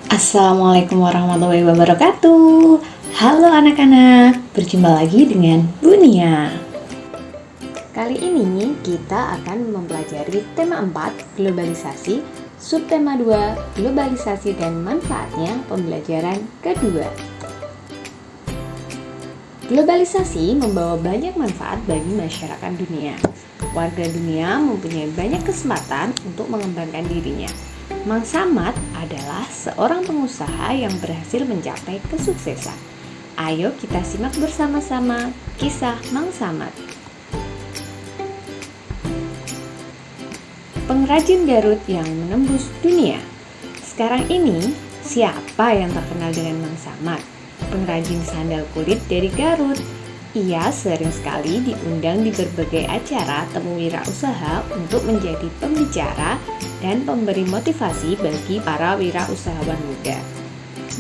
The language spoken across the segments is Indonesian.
Assalamualaikum warahmatullahi wabarakatuh. Halo anak-anak, berjumpa lagi dengan Bunia. Kali ini kita akan mempelajari tema 4, globalisasi, subtema 2, globalisasi dan manfaatnya, pembelajaran kedua. Globalisasi membawa banyak manfaat bagi masyarakat dunia. Warga dunia mempunyai banyak kesempatan untuk mengembangkan dirinya. Mang Samad adalah seorang pengusaha yang berhasil mencapai kesuksesan. Ayo kita simak bersama-sama kisah Mang Samad. Pengrajin Garut yang menembus dunia. Sekarang ini, siapa yang terkenal dengan Mang Samad? Pengrajin sandal kulit dari Garut. Ia sering sekali diundang di berbagai acara temu wirausaha untuk menjadi pembicara dan pemberi motivasi bagi para wirausahawan muda.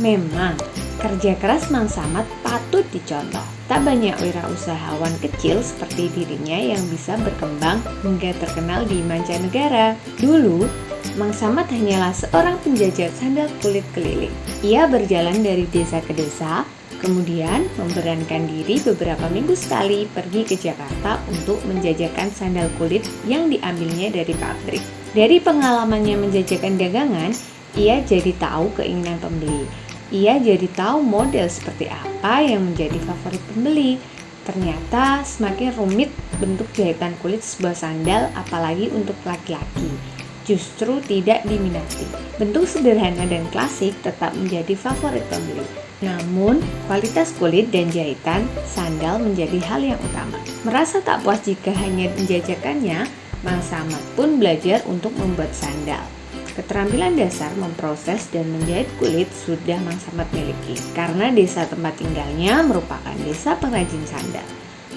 Memang, kerja keras Mang Samad patut dicontoh. Tak banyak wirausahawan kecil seperti dirinya yang bisa berkembang hingga terkenal di mancanegara. Dulu, Mang Samad hanyalah seorang penjajah sandal kulit keliling. Ia berjalan dari desa ke desa, kemudian memberanikan diri beberapa minggu sekali pergi ke Jakarta untuk menjajakan sandal kulit yang diambilnya dari pabrik. Dari pengalamannya menjajakan dagangan, ia jadi tahu keinginan pembeli. Ia jadi tahu model seperti apa yang menjadi favorit pembeli. Ternyata semakin rumit bentuk jahitan kulit sebuah sandal, apalagi untuk laki-laki. Justru tidak diminati. Bentuk sederhana dan klasik tetap menjadi favorit pembeli. Namun, kualitas kulit dan jahitan sandal menjadi hal yang utama. Merasa tak puas jika hanya menjajakannya, Mang Samad pun belajar untuk membuat sandal. Keterampilan dasar memproses dan menjahit kulit sudah Mang Samad miliki, karena desa tempat tinggalnya merupakan desa pengrajin sandal.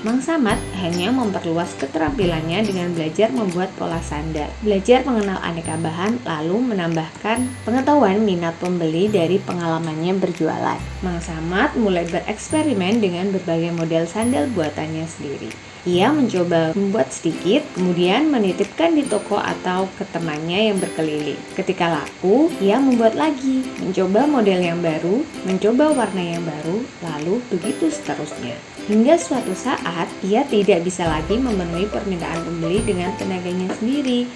Mang Samad hanya memperluas keterampilannya dengan belajar membuat pola sandal, belajar mengenal aneka bahan, lalu menambahkan pengetahuan minat pembeli dari pengalamannya berjualan. Mang Samad mulai bereksperimen dengan berbagai model sandal buatannya sendiri. Ia mencoba membuat sedikit, kemudian menitipkan di toko atau ke temannya yang berkeliling. Ketika laku, ia membuat lagi, mencoba model yang baru, mencoba warna yang baru, lalu begitu seterusnya. Hingga suatu saat, ia tidak bisa lagi memenuhi permintaan pembeli dengan tenaganya sendiri.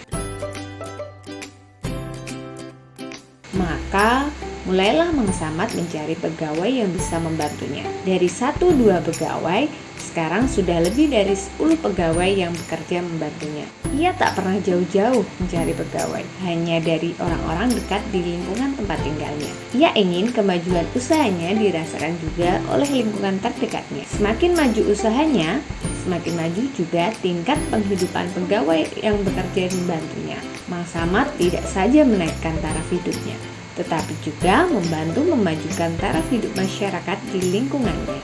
Maka, mulailah Mang Samad mencari pegawai yang bisa membantunya. Dari 1-2 pegawai, sekarang sudah lebih dari 10 pegawai yang bekerja membantunya. Ia tak pernah jauh-jauh mencari pegawai, hanya dari orang-orang dekat di lingkungan tempat tinggalnya. Ia ingin kemajuan usahanya dirasakan juga oleh lingkungan terdekatnya. Semakin maju usahanya, semakin maju juga tingkat penghidupan pegawai yang bekerja membantunya. Mang Samad tidak saja menaikkan taraf hidupnya, tetapi juga membantu memajukan taraf hidup masyarakat di lingkungannya.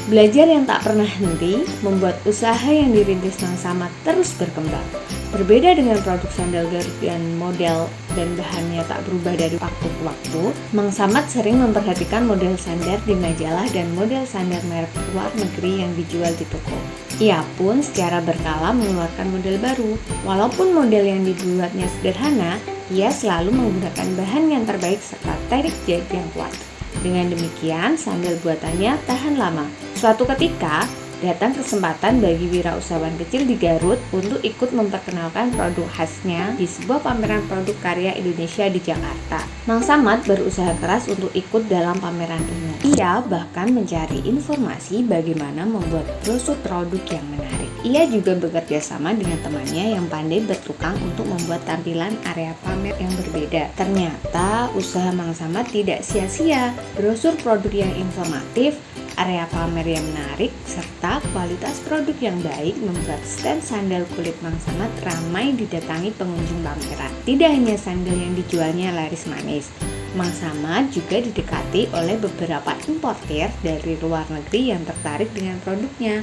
Belajar yang tak pernah henti membuat usaha yang dirintis Mang Samad terus berkembang. Berbeda dengan produk sandal Garut yang model dan bahannya tak berubah dari waktu ke waktu, Mang Samad sering memperhatikan model sandal di majalah dan model sandal merek luar negeri yang dijual di toko. Ia pun secara berkala mengeluarkan model baru. Walaupun model yang dibuatnya sederhana, ia selalu menggunakan bahan yang terbaik serta teknik jahit yang kuat. Dengan demikian, sandal buatannya tahan lama. Suatu ketika, datang kesempatan bagi wirausahawan kecil di Garut untuk ikut memperkenalkan produk khasnya di sebuah pameran produk karya Indonesia di Jakarta. Mang Samad berusaha keras untuk ikut dalam pameran ini. Ia bahkan mencari informasi bagaimana membuat brosur produk yang menarik. Ia juga bekerja sama dengan temannya yang pandai bertukang untuk membuat tampilan area pamer yang berbeda. Ternyata usaha Mang Samad tidak sia-sia. Brosur produk yang informatif, area pamer yang menarik, serta kualitas produk yang baik membuat stand sandal kulit Mang Samad ramai didatangi pengunjung pameran. Tidak hanya sandal yang dijualnya laris manis, Mang Samad juga didekati oleh beberapa importir dari luar negeri yang tertarik dengan produknya.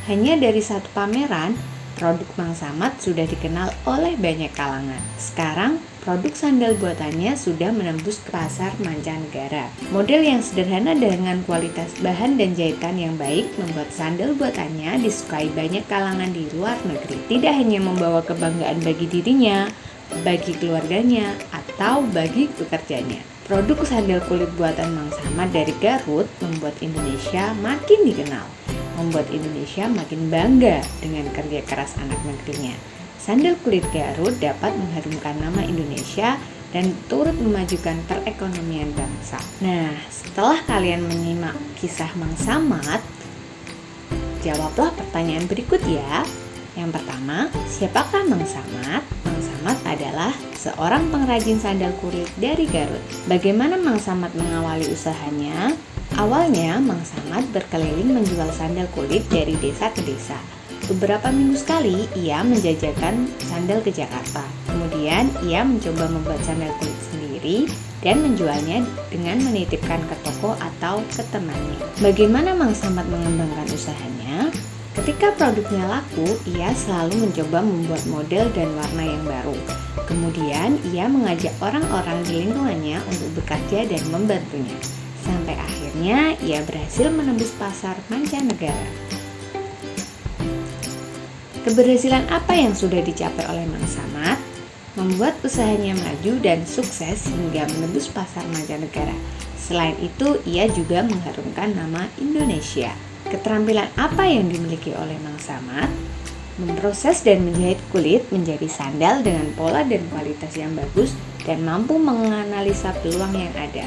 Hanya dari satu pameran, produk Mang Samad sudah dikenal oleh banyak kalangan. Sekarang, produk sandal buatannya sudah menembus ke pasar mancanegara. Model yang sederhana dengan kualitas bahan dan jahitan yang baik membuat sandal buatannya disukai banyak kalangan di luar negeri. Tidak hanya membawa kebanggaan bagi dirinya, bagi keluarganya, atau bagi pekerjanya. Produk sandal kulit buatan Mang Samad dari Garut membuat Indonesia makin dikenal, membuat Indonesia makin bangga dengan kerja keras anak negerinya. Sandal kulit Garut dapat mengharumkan nama Indonesia dan turut memajukan perekonomian bangsa. Nah, setelah kalian menyimak kisah Mang Samad, jawablah pertanyaan berikut ya. Yang pertama, siapakah Mang Samad? Mang Samad adalah seorang pengrajin sandal kulit dari Garut. Bagaimana Mang Samad mengawali usahanya? Awalnya, Mang Samad berkeliling menjual sandal kulit dari desa ke desa. Beberapa minggu sekali, ia menjajakan sandal ke Jakarta. Kemudian, ia mencoba membuat sandal kulit sendiri dan menjualnya dengan menitipkan ke toko atau ke temannya. Bagaimana Mang Samad mengembangkan usahanya? Ketika produknya laku, ia selalu mencoba membuat model dan warna yang baru. Kemudian, ia mengajak orang-orang di lingkungannya untuk bekerja dan membantunya. Sampai akhirnya, ia berhasil menembus pasar mancanegara. Keberhasilan apa yang sudah dicapai oleh Mang Samad? Membuat usahanya maju dan sukses hingga menembus pasar mancanegara. Selain itu, ia juga mengharumkan nama Indonesia. Keterampilan apa yang dimiliki oleh Mang Samad? Memproses dan menjahit kulit menjadi sandal dengan pola dan kualitas yang bagus dan mampu menganalisa peluang yang ada.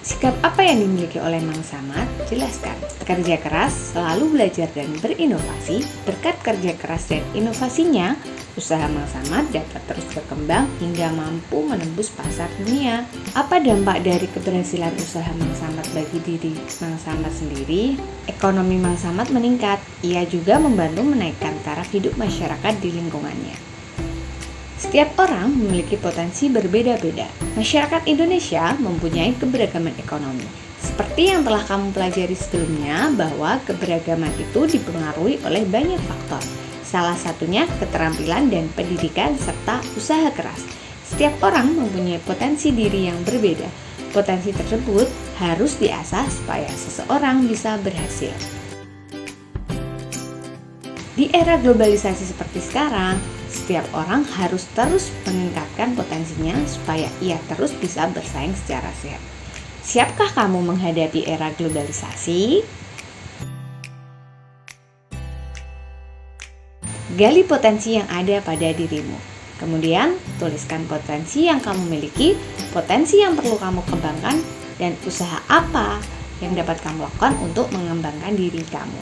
Sikap apa yang dimiliki oleh Mang Samad? Jelaskan. Kerja keras, selalu belajar dan berinovasi. Berkat kerja keras dan inovasinya, usaha Mang Samad dapat terus berkembang hingga mampu menembus pasar dunia. Apa dampak dari keberhasilan usaha Mang Samad bagi diri Mang Samad sendiri? Ekonomi Mang Samad meningkat. Ia juga membantu menaikkan taraf hidup masyarakat di lingkungannya. Setiap orang memiliki potensi berbeda-beda. Masyarakat Indonesia mempunyai keberagaman ekonomi. Seperti yang telah kamu pelajari sebelumnya, bahwa keberagaman itu dipengaruhi oleh banyak faktor. Salah satunya keterampilan dan pendidikan serta usaha keras. Setiap orang mempunyai potensi diri yang berbeda. Potensi tersebut harus diasah supaya seseorang bisa berhasil. Di era globalisasi seperti sekarang, setiap orang harus terus meningkatkan potensinya supaya ia terus bisa bersaing secara sehat. Siapkah kamu menghadapi era globalisasi? Gali potensi yang ada pada dirimu. Kemudian, tuliskan potensi yang kamu miliki, potensi yang perlu kamu kembangkan, dan usaha apa yang dapat kamu lakukan untuk mengembangkan diri kamu.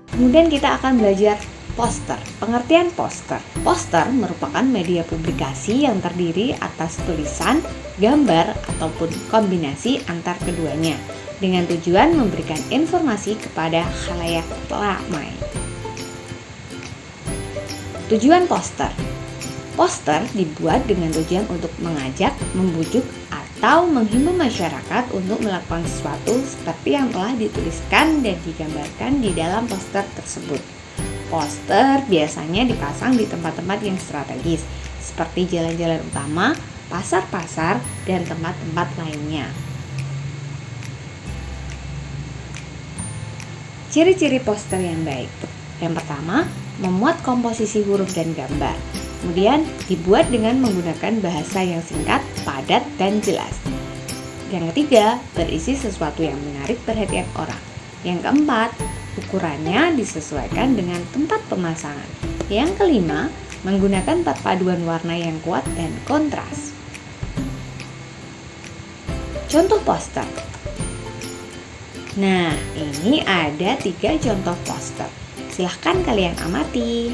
Kemudian kita akan belajar poster. Pengertian poster. Poster merupakan media publikasi yang terdiri atas tulisan, gambar, ataupun kombinasi antar keduanya dengan tujuan memberikan informasi kepada khalayak ramai. Tujuan poster. Poster dibuat dengan tujuan untuk mengajak, membujuk, atau menghimbau masyarakat untuk melakukan sesuatu seperti yang telah dituliskan dan digambarkan di dalam poster tersebut. Poster biasanya dipasang di tempat-tempat yang strategis, seperti jalan-jalan utama, pasar-pasar, dan tempat-tempat lainnya. Ciri-ciri poster yang baik. Yang pertama, memuat komposisi huruf dan gambar. Kemudian dibuat dengan menggunakan bahasa yang singkat, padat, dan jelas. Yang ketiga, berisi sesuatu yang menarik perhatian orang. Yang keempat, ukurannya disesuaikan dengan tempat pemasangan. Yang kelima, menggunakan perpaduan warna yang kuat dan kontras. Contoh poster. Nah, ini ada 3 contoh poster. Silahkan kalian amati.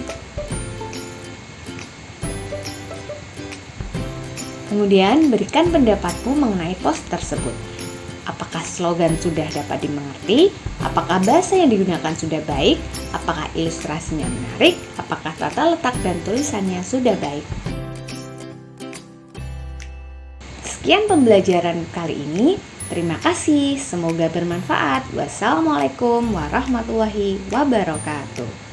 Kemudian berikan pendapatmu mengenai poster tersebut. Apakah slogan sudah dapat dimengerti? Apakah bahasa yang digunakan sudah baik? Apakah ilustrasinya menarik? Apakah tata letak dan tulisannya sudah baik? Sekian pembelajaran kali ini. Terima kasih, semoga bermanfaat. Wassalamualaikum warahmatullahi wabarakatuh.